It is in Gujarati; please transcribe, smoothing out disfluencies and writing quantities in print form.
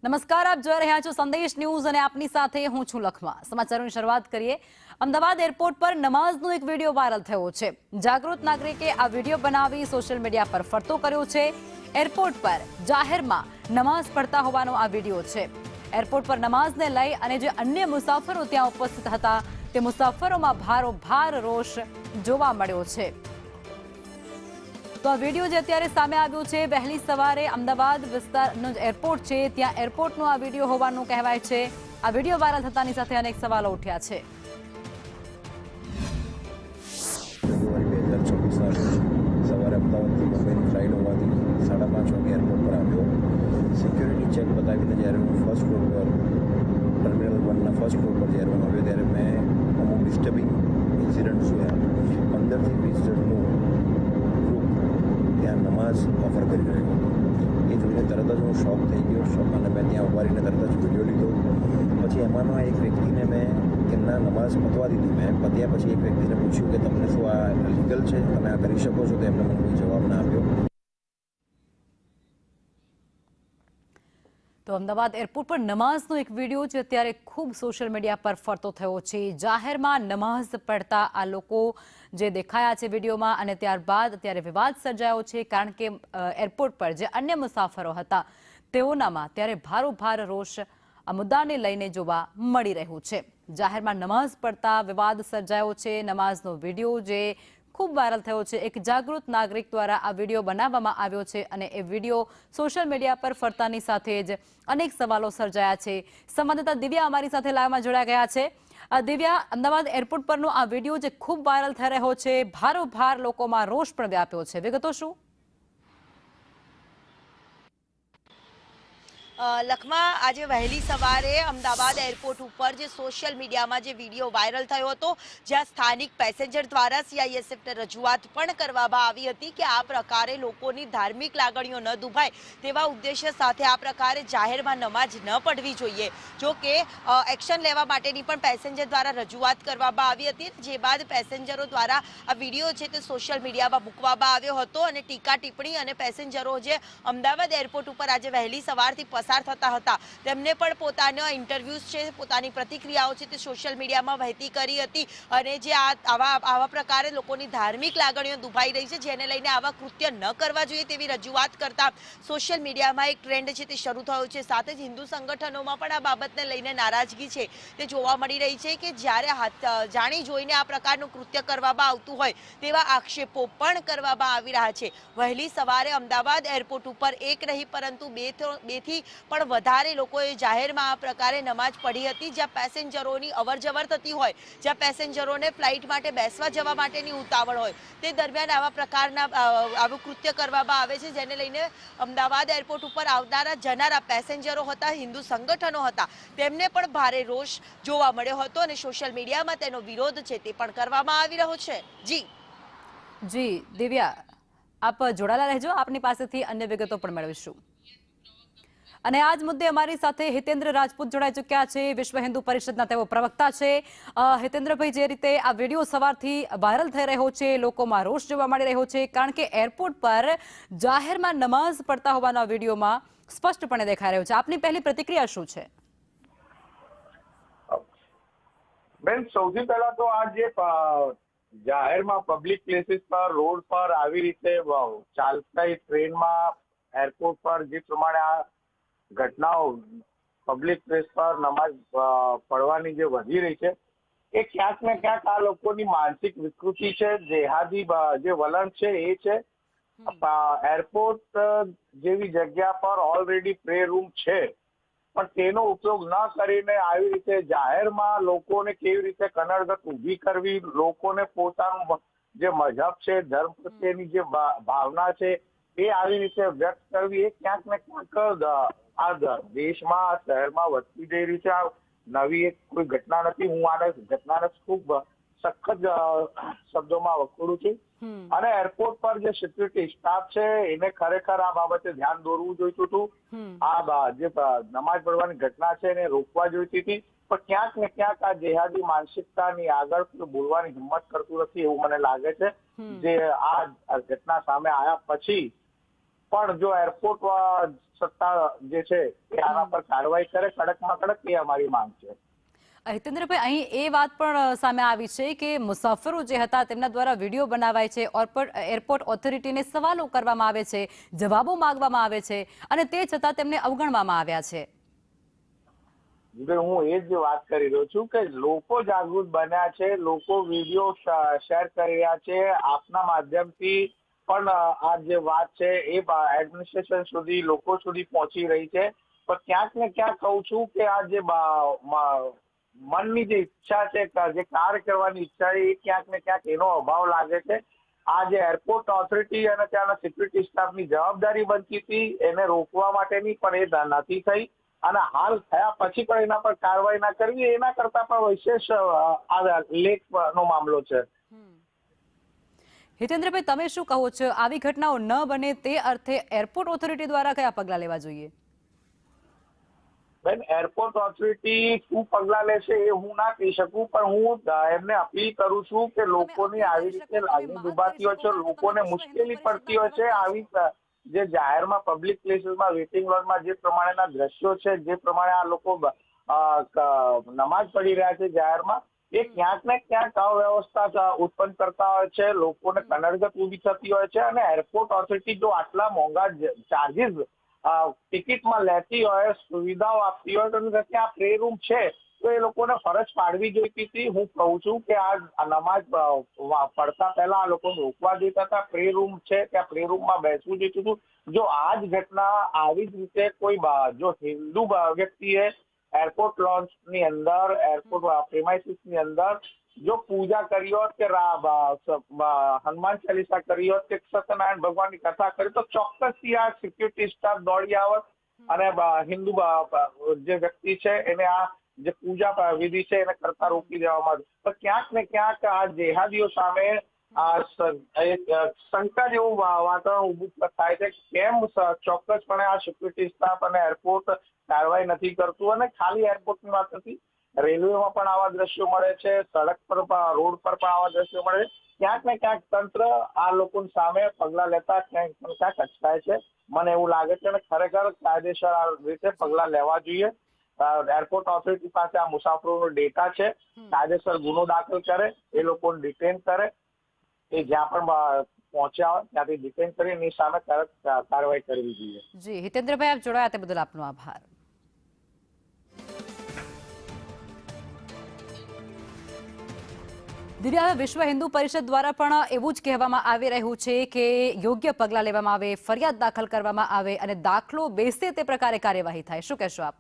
નમસ્કાર, આપ જોઈ રહ્યા છો સંદેશ ન્યૂઝ અને આપની સાથે હું છું લખમા। સમાચારોની શરૂઆત કરીએ। અમદાવાદ એરપોર્ટ પર નમાઝનો એક વિડીયો વાયરલ થયો છે। જાગૃત નાગરિકે આ વિડીયો બનાવી સોશિયલ મીડિયા પર ફરતો કર્યો છે। એરપોર્ટ પર જાહેરમાં નમાઝ પડતા હોવાનો આ વિડીયો છે। એરપોર્ટ પર નમાઝને લઈ અને જે અન્ય મુસાફરો ત્યાં ઉપસ્થિત હતા તે મુસાફરોમાં ભારોભાર રોષ જોવા મળ્યો છે। તો આ વિડીયો જે અત્યારે સામે આવ્યો છે, વહેલી સવારે અમદાવાદ વિસ્તારનો એરપોર્ટ છે ત્યાં એરપોર્ટનો આ વિડીયો હોવાનું કહેવાય છે। આ વિડીયો વાયરલ થતાની સાથે અનેક સવાલો ઉઠ્યા છે। સવારે અમદાવાદથી મુંબઈની ફ્લાઇટ હોવાથી 5:30 વાગે એરપોર્ટ પર આવ્યો। સિક્યોરિટી ચેક બતાવીને જ્યારે હું ફર્સ્ટ ફ્લોર પર ટર્મિનલ 1ના ફર્સ્ટ ફ્લોર પર જ્યારે હું આવ્યો ત્યારે મેં અમુક ડિસ્ટર્બિંગ ઇન્સિડન્ટ્સ જોયા। 15થી 20 જણનું ત્યાં નમાઝ ઓફર કરી રહ્યો હતો। એ જોઈને તરત જ હું શોક થઈ ગયો અને મેં ત્યાં ઉભા રહીને તરત જ વિડીયો લીધો। પછી એમાંનો એક વ્યક્તિને મેં એમના નમાઝ પતવા દીધી। મેં પત્યા પછી એક વ્યક્તિને પૂછ્યું કે તમને શું આ લીગલ છે, તમે આ કરી શકો છો? તો એમને મને કોઈ જવાબ ના આપ્યો। તો અમદાવાદ એરપોર્ટ પર નમાઝનો એક વિડીયો જે અત્યારે ખૂબ સોશિયલ મીડિયા પર ફરતો થયો છે। જાહેરમાં નમાઝ પડતા આ લોકો જે દેખાયા છે વિડીયોમાં અને ત્યારબાદ અત્યારે વિવાદ સર્જાયો છે, કારણ કે એરપોર્ટ પર જે અન્ય મુસાફરો હતા તેઓનામાં ત્યારે ભારોભાર રોષ આ મુદ્દાને લઈને જોવા મળી રહ્યું છે। જાહેરમાં નમાઝ પડતા વિવાદ સર્જાયો છે। નમાઝનો વિડીયો જે ખૂબ વાયરલ થયો છે, એક જાગૃત નાગરિક દ્વારા આ વિડીયો બનાવવામાં આવ્યો છે અને એ વિડીયો સોશિયલ મીડિયા પર ફરતાની સાથે જ અનેક સવાલો સર્જાયા છે। સંવાદદાતા દિવ્યા અમારી સાથે લાઈવમાં જોડાઈ ગયા છે। દિવ્યા, અમદાવાદ એરપોર્ટ પરનો આ વિડીયો જે ખૂબ વાયરલ થઈ રહ્યો છે, ભારોભાર લોકોમાં રોષ પણ વ્યાપ્યો છે, વિગતો શું? લખમા, આજે વહેલી સવારે અમદાવાદ એરપોર્ટ ઉપર જે સોશિયલ મીડિયામાં જે વિડીયો વાયરલ થયો હતો, જ્યાં સ્થાનિક પેસેન્જર દ્વારા CISFને રજૂઆત પણ કરવામાં આવી હતી કે આ પ્રકારે લોકોની ધાર્મિક લાગણીઓ ન દુભાય તેવા ઉદ્દેશ્ય સાથે આ પ્રકારે જાહેરમાં નમાઝ ન પડવી જોઈએ। જો કે એક્શન લેવા માટેની પણ પેસેન્જર દ્વારા રજૂઆત કરવામાં આવી હતી, જે બાદ પેસેન્જરો દ્વારા આ વિડીયો છે તે સોશિયલ મીડિયામાં મૂકવામાં આવ્યો હતો અને ટીકા ટિપ્પણી અને પેસેન્જરો જે અમદાવાદ એરપોર્ટ ઉપર આજે વહેલી સવારથી પસાર થતા હતા તેમને પણ પોતાના ઇન્ટરવ્યુઝ છે, પોતાની પ્રતિક્રિયાઓ છે તે સોશિયલ મીડિયામાં વહેતી કરી હતી અને જે આવા પ્રકારે લોકોની ધાર્મિક લાગણીઓ દુભાઈ રહી છે, જેને લઈને આવા કૃત્ય ન કરવા જોઈએ તેવી રજૂઆત કરતા સોશિયલ મીડિયામાં એક ટ્રેન્ડ છે તે શરૂ થયો છે। સાથે જ હિન્દુ સંગઠનોમાં પણ આ બાબતને લઈને નારાજગી છે તે જોવા મળી રહી છે કે જ્યારે જાણી જોઈને આ પ્રકારનું કૃત્ય કરવામાં આવતું હોય તેવા આક્ષેપો પણ કરવામાં આવી રહ્યા છે। વહેલી સવારે અમદાવાદ એરપોર્ટ ઉપર એક નહીં પરંતુ બેથી પણ વધારે લોકોએ જાહેરમાં આ પ્રકારે નમાઝ પઢી હતી, જ્યાં પેસેન્જરોની અવરજવર થતી હોય, જ્યાં પેસેન્જરોને ફ્લાઇટ માટે બેસવા જવા માટેની ઉતાવળ હોય તે દરમિયાન આવા પ્રકારના આવું કૃત્ય કરવામાં આવે છે, જેને લઈને અમદાવાદ એરપોર્ટ ઉપર જનારા પેસેન્જરો હતા, હિન્દુ સંગઠનો હતા, તેમને પણ ભારે રોષ જોવા મળ્યો હતો અને સોશિયલ મીડિયામાં તેનો વિરોધ છે તે પણ કરવામાં આવી રહ્યો છે। જી દિવ્યા, આપ જોડાયેલા રહેજો, આપની પાસેથી અન્ય વિગતો પણ મેળવીશું। અને આ જ મુદ્દે અમારી સાથે હિતેન્દ્ર રાજપૂત જોડાઈ ચૂક્યા છે, વિશ્વ હિન્દુ પરિષદના તેઓ પ્રવક્તા છે। હિતેન્દ્રભાઈ, જે રીતે આ વિડીયો સવારથી વાયરલ થઈ રહ્યો છે, લોકોમાં રોષ જોવા મળી રહ્યો છે, કારણ કે એરપોર્ટ પર જાહેરમાં નમાઝ પડતા હોવાના વિડીયોમાં સ્પષ્ટપણે દેખાઈ રહ્યો છે, આપની પહેલી પ્રતિક્રિયા શું છે? બેન, સૌથી પહેલા તો આ જે જાહેરમાં પબ્લિક પ્લેસીસ પર, રોડ પર આવી રીતે ચાલતા ટ્રેનમાં, એરપોર્ટ પર જે પ્રમાણે આ ઘટનાઓ પબ્લિક પ્લેસ પર નમાઝ પડવાની જે વધી રહી છે એ ક્યાંક ને ક્યાંક આ લોકોની માનસિક વિકૃતિ છે, જેહાદી જે વલણ છે એ છે। એરપોર્ટ જેવી જગ્યા પર ઓલરેડી પ્રે રૂમ છે, પણ તેનો ઉપયોગ ન કરીને આવી રીતે જાહેરમાં લોકોને કેવી રીતે કનડગત ઊભી કરવી, લોકોને પોતાનું જે મઝહબ છે, ધર્મ પ્રત્યેની જે ભાવના છે એ આવી રીતે વ્યક્ત કરવી, એ ક્યાંક ને ક્યાંક આ દેશમાં, શહેરમાં વધતી જઈ રહી છે। આ નવી એક કોઈ ઘટના નથી। હું આને ઘટનાને ખૂબ સખત શબ્દોમાં વખોડું છું અને એરપોર્ટ પર જે સિક્યુરિટી સ્ટાફ છે એને ખરેખર આ બાબતે ધ્યાન દોરવું જોઈતું હતું। આ જે નમાઝ પડવાની ઘટના છે એને રોકવા જોઈતી હતી, પણ ક્યાંક ને ક્યાંક આ જેહાદી માનસિકતાની આગળ બોલવાની હિંમત કરતું નથી એવું મને લાગે છે। જે આ ઘટના સામે આવ્યા પછી પણ જો એરપોર્ટ સત્તા જે છે એ આના પર કાર્યવાહી કરે, કડકમાં કડક, એ અમારી માંગ છે. હિતેન્દ્રભાઈ, અહીં એ વાત પણ સામે આવી છે કે મુસાફરો જે હતા તેમના દ્વારા વિડીયો બનાવાય છે, એરપોર્ટ ઓથોરિટીને સવાલો કરવામાં આવે છે, જવાબો માંગવામાં આવે છે અને તે છતાં તેમને અવગણવામાં આવ્યા છે. હું એ જ વાત કરી રહ્યો છું કે લોકો જાગૃત બન્યા છે, લોકો વિડીયો શેર કરી રહ્યા છે. આપના માધ્યમથી પણ આ જે વાત છે એ એડમિનિસ્ટ્રેશન સુધી, લોકો સુધી પહોંચી રહી છે. પણ ક્યાંક ને ક્યાંક કહું છું કે આ જે મનની જે ઈચ્છા છે, જે કાર્ય કરવાની ઈચ્છા છે, એ ક્યાંક ને ક્યાંક એનો અભાવ લાગે છે. આ જે એરપોર્ટ ઓથોરિટી અને ત્યાંના સિક્યુરિટી સ્ટાફની જવાબદારી બનતી હતી એને રોકવા માટેની, પણ એ નથી થઈ. અને હાલ થયા પછી પણ એના પર કાર્યવાહી ના કરવી, એના કરતા પણ વિશેષ આ લેખનો મામલો છે. હિતેન્દ્રભાઈ, તમે શું કહો છો? આવી ઘટનાઓ ન બને તે અર્થે એરપોર્ટ ઓથોરિટી દ્વારા કયા પગલાં લેવા જોઈએ? બેન, એરપોર્ટ ઓથોરિટી શું પગલાં લેશે એ હું ના કહી શકું, પણ હું એમને અપીલ કરું છું કે લોકોની આવી રીતે લાગણી દુભાતી હોય છે, લોકોને મુશ્કેલી પડતી હોય છે, આવી જે જાહેરમાં પબ્લિક પ્લેસીસમાં વેઇટિંગ લોનમાં જે પ્રમાણેના દ્રશ્યો છે, જે પ્રમાણે આ લોકો નમાઝ પઢી રહ્યા છે જાહેરમાં, એ ક્યાંક ને ક્યાંક અવ્યવસ્થા ઉત્પન્ન કરતા હોય છે, લોકોને કનડગત ઊભી થતી હોય છે. અને એરપોર્ટ ઓથોરિટી જો આટલા મોંઘા ચાર્જીસ ટિકિટમાં લેતી હોય, સુવિધાઓ આપતી હોય, તો ત્યાં પ્લે રૂમ છે તો એ લોકોને ફરજ પાડવી જોઈતી હતી. હું કહું છું કે આ નમાઝ પડતા પહેલા આ લોકો રોકવા દેતા હતા. પ્લે રૂમ છે, ત્યાં પ્લે રૂમમાં બેસવું જોઈતું હતું. જો આ જ ઘટના આવી જ રીતે કોઈ જો હિન્દુ વ્યક્તિએ એરપોર્ટ લોન્ચની અંદર, એરપોર્ટ પ્રેમાઇસીસની અંદર જો પૂજા કરી હોત કે હનુમાન ચાલીસા કરી હોત કે સત્યનારાયણ ભગવાનની કથા કરી, તો ચોક્કસથી આ સિક્યુરિટી સ્ટાફ દોડી આવત અને હિન્દુ જે વ્યક્તિ છે એને આ જે પૂજા વિધિ છે એને કરતા રોકી દેવામાં આવે. તો ક્યાંક ને ક્યાંક આ જેહાદીઓ સામે શંકા જેવું વાતાવરણ ઉભું થાય છે. કેમ ચોક્કસપણે આ સિક્યુરિટી સ્ટાફ અને એરપોર્ટ કાર્યવાહી નથી કરતું? અને ખાલી એરપોર્ટની વાત નથી, રેલવેમાં પણ આવા દ્રશ્યો મળે છે, સડક પર, રોડ પર પણ આવા દ્રશ્યો મળે છે. ક્યાંક ને ક્યાંક તંત્ર આ લોકોની સામે પગલાં લેતા ક્યાંક ને ક્યાંક અચકાય છે, મને એવું લાગે છે. અને ખરેખર કાયદેસર આ રીતે પગલાં લેવા જોઈએ. એરપોર્ટ ઓથોરિટી પાસે આ મુસાફરોનો ડેટા છે, કાયદેસર ગુનો દાખલ કરે, એ લોકોને ડિટેન કરે, એ જ્યાં પણ પહોંચ્યા હોય ત્યાંથી ડિટેન કરી એની સામે કાર્યવાહી કરવી જોઈએ. જી હિતેન્દ્રભાઈ, આપ જોડાયા તે બદલ આપનો આભાર. દિવ્યા, વિશ્વ હિન્દુ પરિષદ દ્વારા પણ એવું જ કહેવામાં આવી રહ્યું છે કે યોગ્ય પગલાં લેવામાં આવે, ફરિયાદ દાખલ કરવામાં આવે અને દાખલો બેસે તે પ્રકારે કાર્યવાહી થાય. શું કહેશો આપ?